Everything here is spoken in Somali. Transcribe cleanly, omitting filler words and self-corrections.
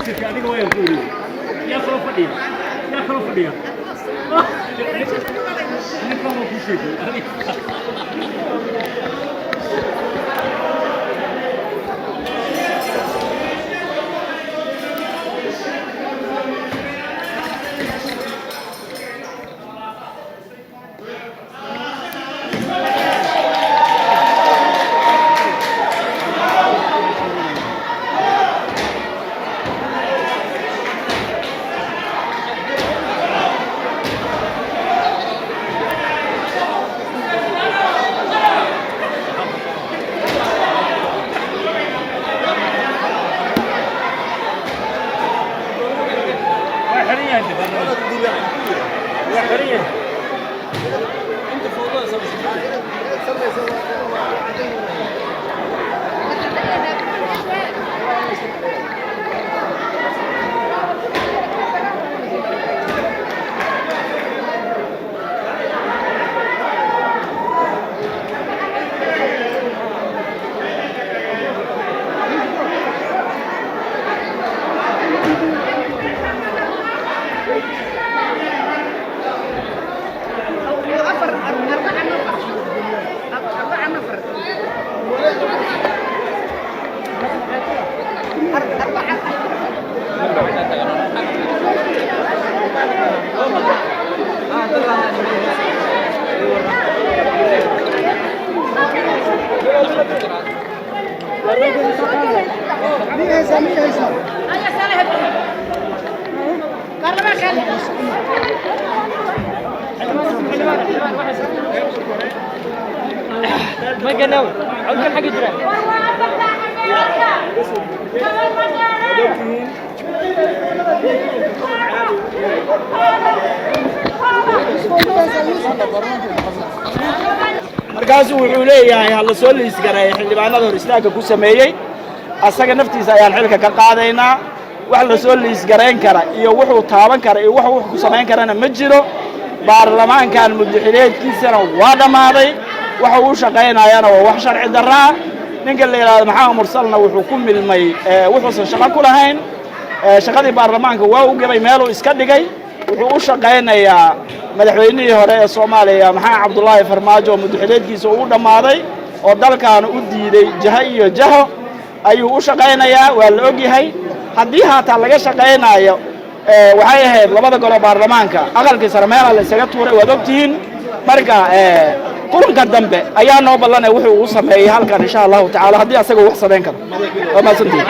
كرسي أنا ويا أقول يا خرافي يا خرافي أنا كم كوشي ما قالوا عاوز كل حاجه يجرى markaasuu wuxuu leeyahay hal soo liis garay xildhibaanada hor istaaga ku sameeyay asaga naftiisa ayaan xilka ka qaadaynaa wax la soo liis gareyn kara iyo wuxuu taaban kara iyo wax ku sameyn karana ma jiro baarlamaankan muddaxileedkiisana waa dhamaaday waxa uu shaqeynayana waa wax sharci darro ah ninka la yiraahdo maxamed mursalna wuxuu ku milmay wuxuu shaqo ku lahayn shaqadii baarlamaanka waa uu gabay meel uu iska dhigay wuxuu u shaqeynayaa madaxweynihii hore ee Soomaaliya maxamed Cabdullaahi Farmaajo muddaxileedkiisa uu dhamaaday oo dalkan u diiday jaha iyo jaho ayuu u shaqeynayaa waa la og yahay haddii haataa laga shaqeynayo waxay ahayd labada golo baarlamaanka aqalkii sare meel la isaga tuuray waad ogtihiin marka kulanka dambe ayaa noo ballanay wuxuu uu sameeyay halkan insha Allah taala haddii asaga wax sameyn karo waa ma santii